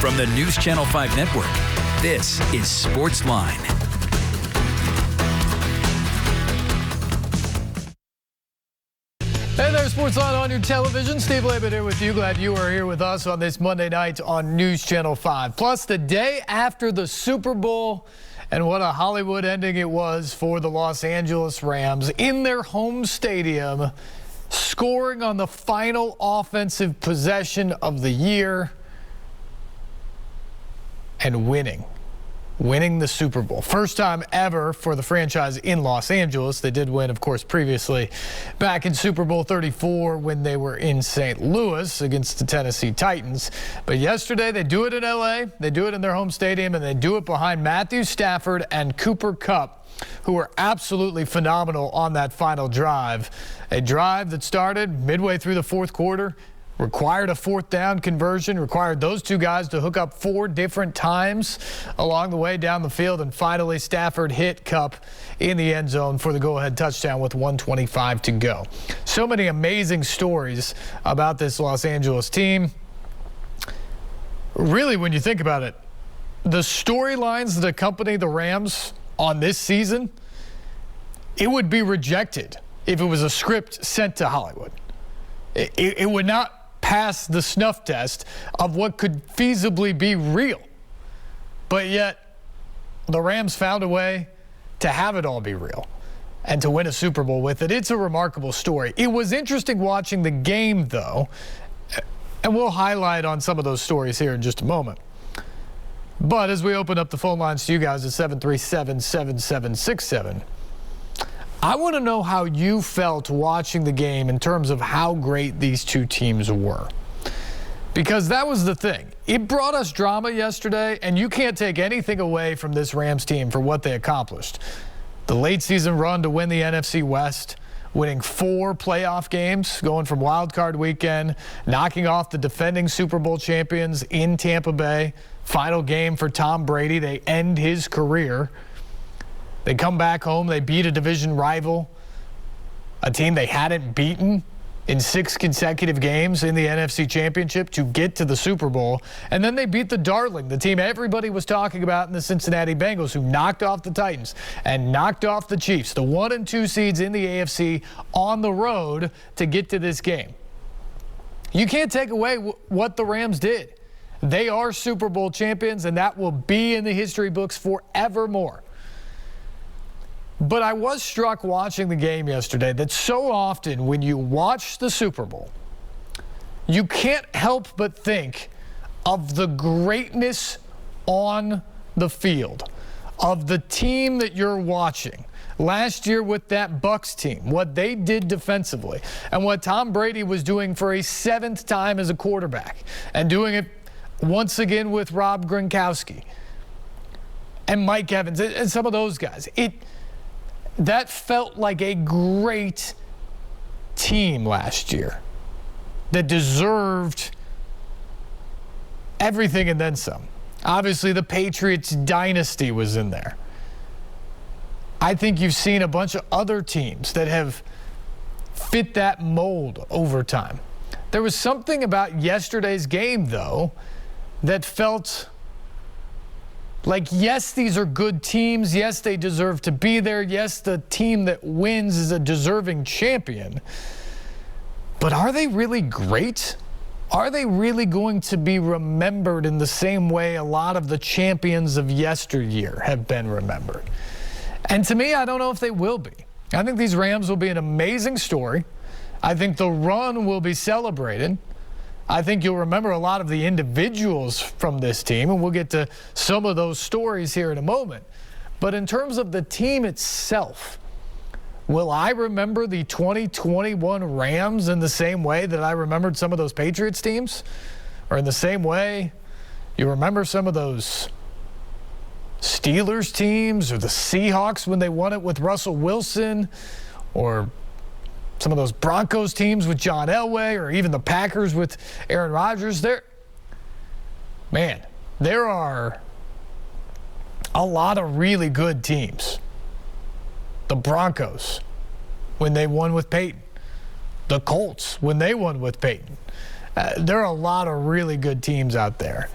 From the News Channel 5 Network, this is SportsLine. Hey there, SportsLine on your television. Steve Layman here with you. Glad you are here with us on this Monday night on News Channel 5. Plus, the day after the Super Bowl, and what a Hollywood ending it was for the Los Angeles Rams in their home stadium, scoring on the final offensive possession of the year and winning the Super Bowl. First time ever for the franchise in Los Angeles. They did win, of course, previously back in Super Bowl 34 when they were in St. Louis against the Tennessee Titans. But yesterday they do it in LA, they do it in their home stadium, and they do it behind Matthew Stafford and Cooper Kupp, who were absolutely phenomenal on that final drive. A drive that started midway through the fourth quarter, required a fourth down conversion, required those two guys to hook up 4 different times along the way down the field, and finally Stafford hit Kupp in the end zone for the go-ahead touchdown with 1:25 to go. So many amazing stories about this Los Angeles team. Really, when you think about it, the storylines that accompany the Rams on this season, it would be rejected if it was a script sent to Hollywood. It would not pass the snuff test of what could feasibly be real. But yet, the Rams found a way to have it all be real and to win a Super Bowl with it. It's a remarkable story. It was interesting watching the game, though, and we'll highlight on some of those stories here in just a moment. But as we open up the phone lines to you guys at 737-7767, I want to know how you felt watching the game in terms of how great these two teams were. Because that was the thing. It brought us drama yesterday, and you can't take anything away from this Rams team for what they accomplished. The late season run to win the NFC West, winning 4 playoff games, going from Wild Card Weekend, knocking off the defending Super Bowl champions in Tampa Bay. Final game for Tom Brady. They end his career. They come back home, they beat a division rival, a team they hadn't beaten in 6 consecutive games in the NFC Championship to get to the Super Bowl. And then they beat the darling, the team everybody was talking about in the Cincinnati Bengals, who knocked off the Titans and knocked off the Chiefs, the 1 and 2 seeds in the AFC, on the road to get to this game. You can't take away what the Rams did. They are Super Bowl champions, and that will be in the history books forevermore. But I was struck watching the game yesterday that so often when you watch the Super Bowl, you can't help but think of the greatness on the field, of the team that you're watching. Last year with that Bucs team, what they did defensively, and what Tom Brady was doing for a 7th time as a quarterback, and doing it once again with Rob Gronkowski and Mike Evans and some of those guys. That felt like a great team last year that deserved everything and then some. Obviously, the Patriots dynasty was in there. I think you've seen a bunch of other teams that have fit that mold over time. There was something about yesterday's game, though, that felt like, yes, these are good teams. Yes, they deserve to be there. Yes, the team that wins is a deserving champion. But are they really great? Are they really going to be remembered in the same way a lot of the champions of yesteryear have been remembered? And to me, I don't know if they will be. I think these Rams will be an amazing story. I think the run will be celebrated. I think you'll remember a lot of the individuals from this team, and we'll get to some of those stories here in a moment. But in terms of the team itself, will I remember the 2021 Rams in the same way that I remembered some of those Patriots teams? Or in the same way you remember some of those Steelers teams or the Seahawks when they won it with Russell Wilson, or some of those Broncos teams with John Elway, or even the Packers with Aaron Rodgers? There are a lot of really good teams. The Broncos, when they won with Peyton. The Colts, when they won with Peyton. There are a lot of really good teams out there.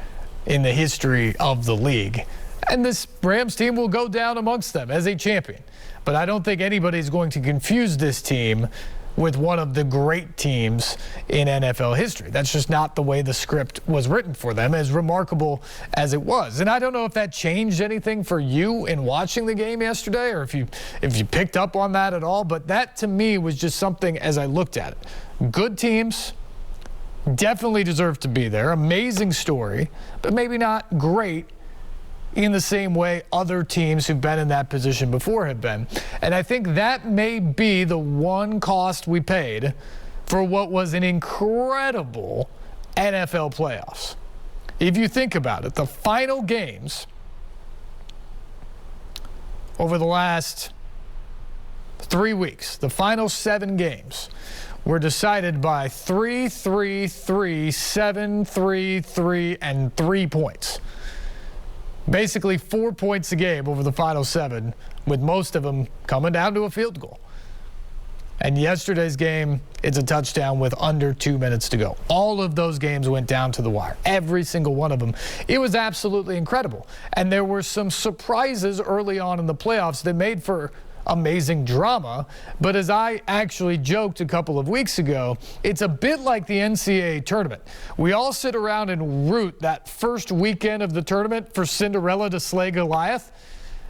in the history of the league. And this Rams team will go down amongst them as a champion. But I don't think anybody's going to confuse this team with one of the great teams in NFL history. That's just not the way the script was written for them, as remarkable as it was. And I don't know if that changed anything for you in watching the game yesterday, or if you picked up on that at all. But that, to me, was just something as I looked at it. Good teams definitely deserve to be there. Amazing story, but maybe not great in the same way other teams who've been in that position before have been. And I think that may be the one cost we paid for what was an incredible NFL playoffs. If you think about it, the final games over the last 3 weeks, the final 7 games, were decided by 3-3-3, 7-3-3, and 3 points. Basically 4 points a game over the final 7, with most of them coming down to a field goal. And yesterday's game, it's a touchdown with under 2 minutes to go. All of those games went down to the wire. Every single one of them. It was absolutely incredible. And there were some surprises early on in the playoffs that made for amazing drama. But as I actually joked a couple of weeks ago, it's a bit like the NCAA tournament. We all sit around and root that first weekend of the tournament for Cinderella to slay Goliath.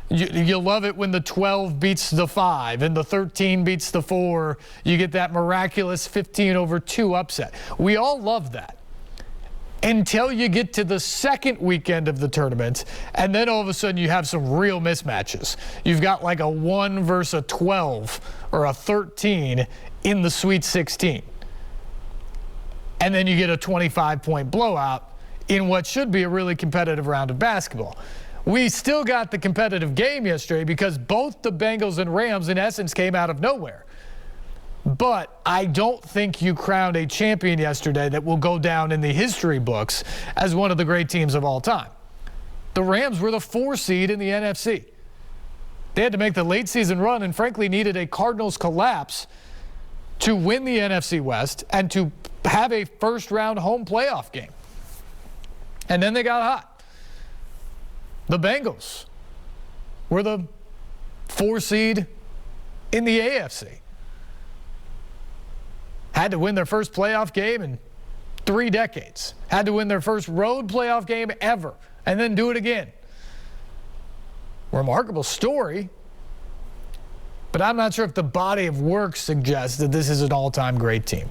You love it when the 12 beats the 5 and the 13 beats the 4. You get that miraculous 15-2 upset. We all love that. Until you get to the second weekend of the tournament, and then all of a sudden you have some real mismatches. You've got like a 1 versus a 12 or a 13 in the Sweet 16. And then you get a 25-point blowout in what should be a really competitive round of basketball. We still got the competitive game yesterday because both the Bengals and Rams, in essence, came out of nowhere. But I don't think you crowned a champion yesterday that will go down in the history books as one of the great teams of all time. The Rams were the 4 seed in the NFC. They had to make the late season run and frankly needed a Cardinals collapse to win the NFC West and to have a first round home playoff game. And then they got hot. The Bengals were the 4 seed in the AFC. Had to win their first playoff game in 3 decades. Had to win their first road playoff game ever, and then do it again. Remarkable story, but I'm not sure if the body of work suggests that this is an all-time great team.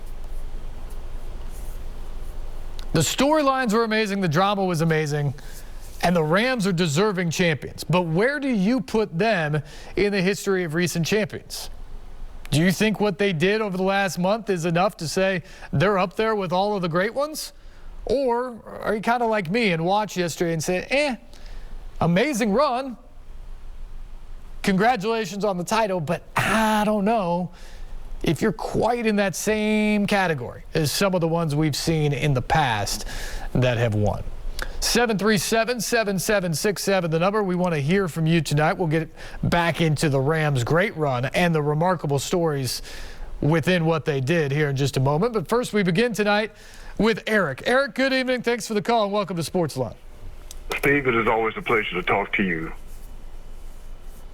The storylines were amazing, the drama was amazing, and the Rams are deserving champions. But where do you put them in the history of recent champions? Do you think what they did over the last month is enough to say they're up there with all of the great ones? Or are you kind of like me and watch yesterday and say, amazing run. Congratulations on the title, but I don't know if you're quite in that same category as some of the ones we've seen in the past that have won. 737-7767, the number. We want to hear from you tonight. We'll get back into the Rams' great run and the remarkable stories within what they did here in just a moment. But first, we begin tonight with Eric. Eric, good evening. Thanks for the call and welcome to SportsLine. Steve, it is always a pleasure to talk to you.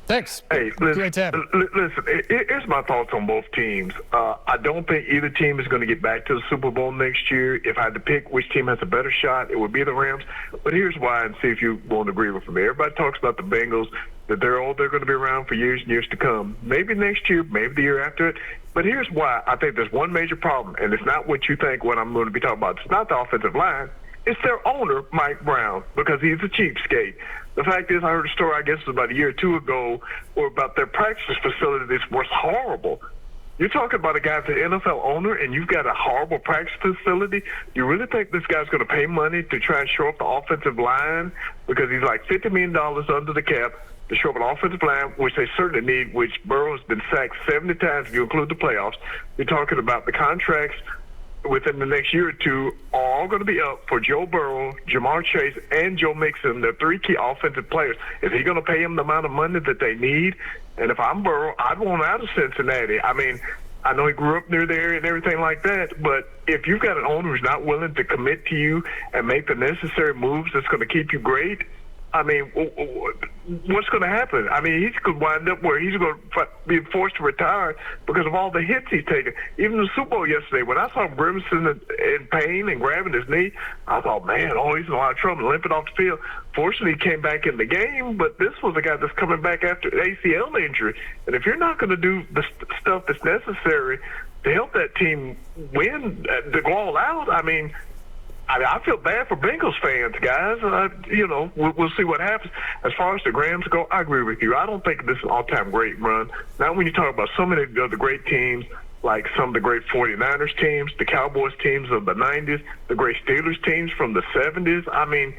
Thanks. Hey, great to have you. Listen, here's my thoughts on both teams. I don't think either team is going to get back to the Super Bowl next year. If I had to pick which team has a better shot, it would be the Rams. But here's why, and see if you won't agree with me. Everybody talks about the Bengals, that they're going to be around for years and years to come. Maybe next year, maybe the year after it. But here's why I think there's one major problem, and it's not what you think what I'm going to be talking about. It's not the offensive line. It's their owner, Mike Brown, because he's a cheapskate. The fact is, I heard a story, I guess it was about a year or two ago, or about their practice facility that was horrible. You're talking about a guy that's an NFL owner, and you've got a horrible practice facility. You really think this guy's going to pay money to try and shore up the offensive line? Because he's like $50 million under the cap to shore up an offensive line, which they certainly need, which Burrow has been sacked 70 times if you include the playoffs. You're talking about the contracts within the next year or two are all going to be up for Joe Burrow, Jamar Chase, and Joe Mixon, the 3 key offensive players. Is he going to pay them the amount of money that they need? And if I'm Burrow, I'd want out of Cincinnati. I mean, I know he grew up near there and everything like that, but if you've got an owner who's not willing to commit to you and make the necessary moves that's going to keep you great, I mean, what's going to happen? I mean, he's going to wind up where he's going to be forced to retire because of all the hits he's taken. Even the Super Bowl yesterday, when I saw him grimacing in pain and grabbing his knee, I thought, man, he's in a lot of trouble, limping off the field. Fortunately, he came back in the game, but this was a guy that's coming back after an ACL injury. And if you're not going to do the stuff that's necessary to help that team win, to go all out, I mean, I feel bad for Bengals fans, guys. We'll see what happens. As far as the Rams go, I agree with you. I don't think this is an all-time great run. Now, when you talk about so many of the great teams, like some of the great 49ers teams, the Cowboys teams of the 90s, the great Steelers teams from the 70s, I mean,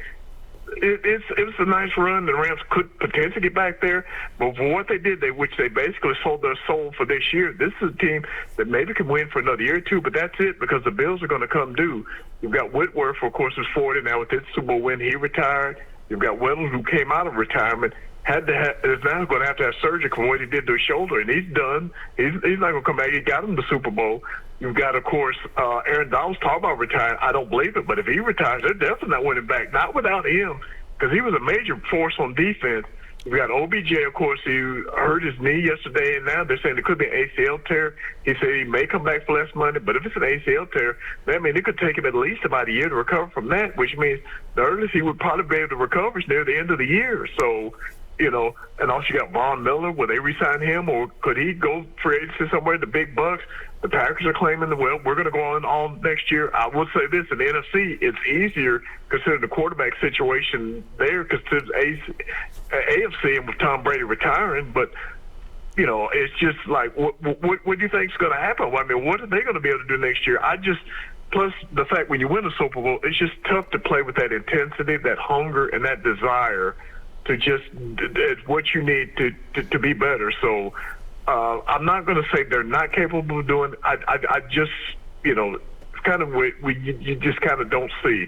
it was a nice run. The Rams could potentially get back there, but for what they did, which they basically sold their soul for this year, this is a team that maybe can win for another year or two, but that's it because the Bills are going to come due. You've got Whitworth, of course, who's 40 now with his Super Bowl win. He retired. You've got Weddle, who came out of retirement, is now going to have surgery from what he did to his shoulder, and he's done. He's not going to come back. He got him the Super Bowl. You've got, of course, Aaron Donald's talking about retiring. I don't believe it, but if he retires, they're definitely not winning back. Not without him, because he was a major force on defense. You've got OBJ, of course, who hurt his knee yesterday, and now they're saying it could be an ACL tear. He said he may come back for less money, but if it's an ACL tear, that means it could take him at least about a year to recover from that, which means the earliest he would probably be able to recover is near the end of the year. So, and also you got Von Miller. Will they re-sign him, or could he go free agency somewhere? The big bucks. The Packers are claiming that, well, we're going to go on all next year. I will say this, in the NFC, it's easier considering the quarterback situation there, considering AFC and with Tom Brady retiring. But, it's just like, what do you think is going to happen? I mean, what are they going to be able to do next year? Plus the fact when you win a Super Bowl, it's just tough to play with that intensity, that hunger, and that desire to just what you need to be better. So I'm not going to say they're not capable of doing. I just it's kind of what you just kind of don't see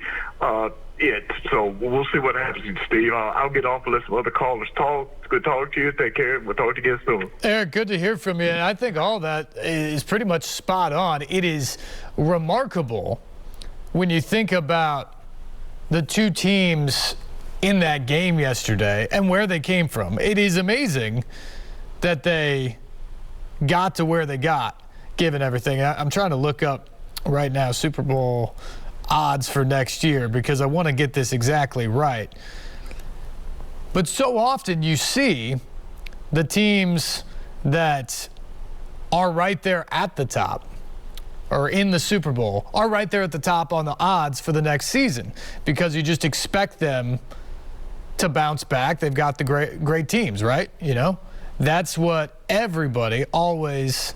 it. So we'll see what happens, Steve. I'll get off and let some other callers talk. It's good talking to you. Take care. We'll talk to you again soon. Eric, good to hear from you. And I think all that is pretty much spot on. It is remarkable when you think about the two teams in that game yesterday and where they came from. It is amazing that they got to where they got, given everything. I'm trying to look up right now Super Bowl odds for next year because I want to get this exactly right. But so often you see the teams that are right there at the top or in the Super Bowl are right there at the top on the odds for the next season because you just expect them to bounce back. They've got the great teams, right? That's what everybody always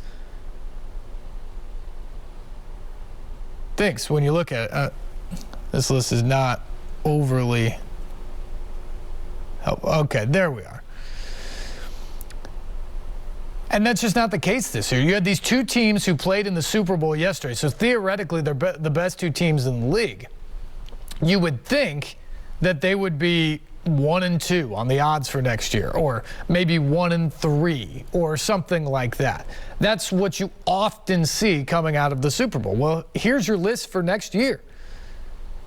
thinks when you look at it. This list is not overly helpful. Okay, there we are. And that's just not the case this year. You had these two teams who played in the Super Bowl yesterday, so theoretically they're the best two teams in the league. You would think that they would be 1-2 on the odds for next year, or maybe 1-3, or something like that. That's what you often see coming out of the Super Bowl. Well, here's your list for next year.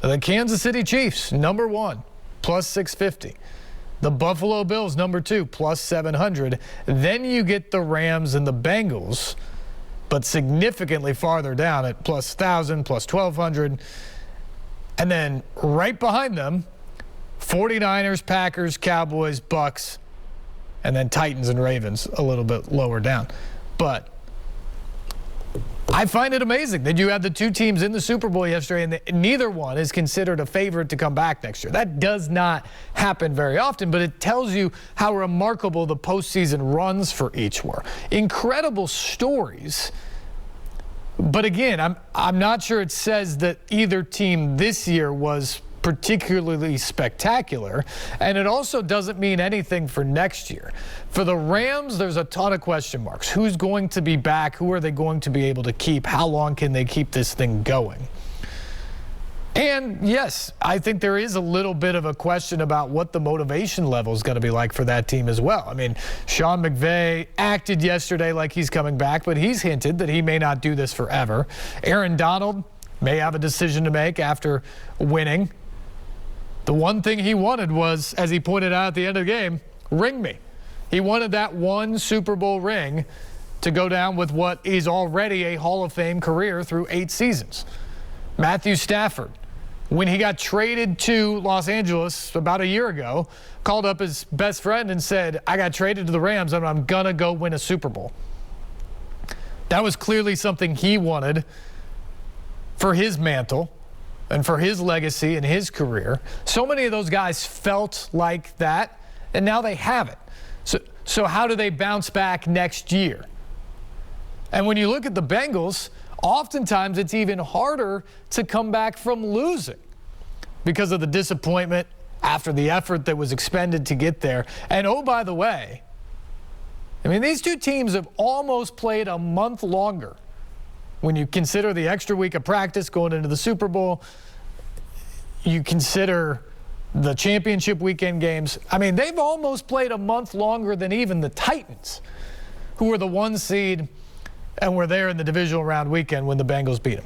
The Kansas City Chiefs, number 1, plus 650. The Buffalo Bills, number 2, plus 700. Then you get the Rams and the Bengals, but significantly farther down at plus 1,000, plus 1,200. And then right behind them, 49ers, Packers, Cowboys, Bucks, and then Titans and Ravens a little bit lower down. But I find it amazing that you had the two teams in the Super Bowl yesterday and neither one is considered a favorite to come back next year. That does not happen very often, but it tells you how remarkable the postseason runs for each were. Incredible stories. But again, I'm not sure it says that either team this year was particularly spectacular, and it also doesn't mean anything for next year. For the Rams, there's a ton of question marks. Who's going to be back? Who are they going to be able to keep? How long can they keep this thing going? And yes, I think there is a little bit of a question about what the motivation level is going to be like for that team as well. I mean, Sean McVay acted yesterday like he's coming back, but he's hinted that he may not do this forever. Aaron Donald may have a decision to make after winning. The one thing he wanted was, as he pointed out at the end of the game, ring me. He wanted that one Super Bowl ring to go down with what is already a Hall of Fame career through 8 seasons. Matthew Stafford, when he got traded to Los Angeles about a year ago, called up his best friend and said, I got traded to the Rams and I'm going to go win a Super Bowl. That was clearly something he wanted for his mantle and for his legacy and his career. So many of those guys felt like that, and now they have it. So how do they bounce back next year? And when you look at the Bengals, oftentimes it's even harder to come back from losing because of the disappointment after the effort that was expended to get there. And oh, by the way, I mean, these two teams have almost played a month longer. When you consider the extra week of practice going into the Super Bowl, you consider the championship weekend games. I mean, they've almost played a month longer than even the Titans, who were the 1 seed and were there in the divisional round weekend when the Bengals beat them.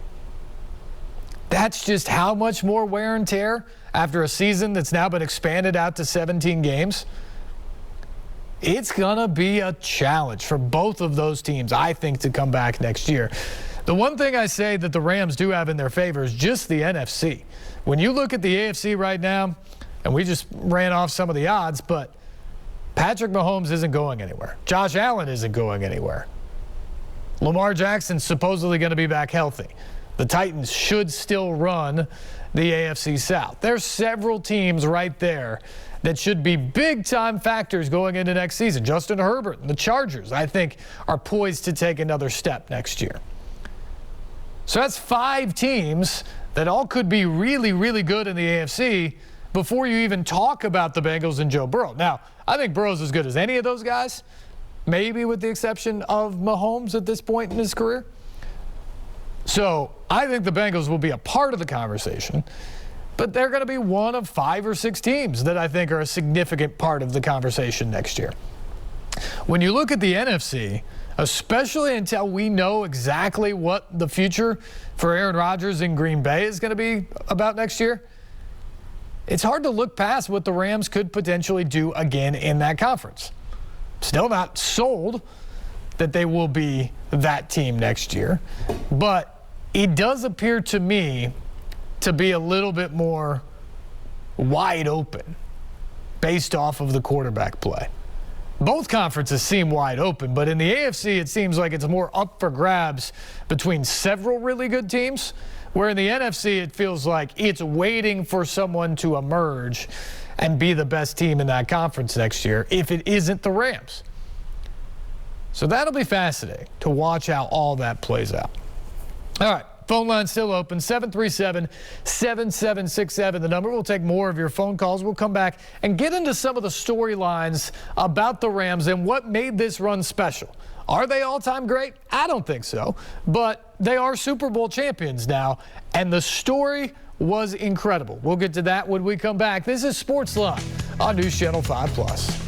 That's just how much more wear and tear after a season that's now been expanded out to 17 games. It's going to be a challenge for both of those teams, I think, to come back next year. The one thing I say that the Rams do have in their favor is just the NFC. When you look at the AFC right now, and we just ran off some of the odds, but Patrick Mahomes isn't going anywhere. Josh Allen isn't going anywhere. Lamar Jackson's supposedly going to be back healthy. The Titans should still run the AFC South. There's several teams right there that should be big-time factors going into next season. Justin Herbert and the Chargers, I think, are poised to take another step next year. So that's 5 teams that all could be really, really good in the AFC before you even talk about the Bengals and Joe Burrow. Now, I think Burrow's as good as any of those guys, maybe with the exception of Mahomes at this point in his career. So I think the Bengals will be a part of the conversation, but they're going to be one of 5 or 6 teams that I think are a significant part of the conversation next year. When you look at the NFC, especially until we know exactly what the future for Aaron Rodgers in Green Bay is going to be about next year, it's hard to look past what the Rams could potentially do again in that conference. Still not sold that they will be that team next year, but it does appear to me to be a little bit more wide open based off of the quarterback play. Both conferences seem wide open, but in the AFC it seems like it's more up for grabs between several really good teams, where in the NFC it feels like it's waiting for someone to emerge and be the best team in that conference next year if it isn't the Rams. So that'll be fascinating to watch how all that plays out. All right. Phone line still open, 737-7767, the number. We'll take more of your phone calls. We'll come back and get into some of the storylines about the Rams and what made this run special. Are they all-time great? I don't think so, but they are Super Bowl champions now, and the story was incredible. We'll get to that when we come back. This is SportsLine on News Channel 5+.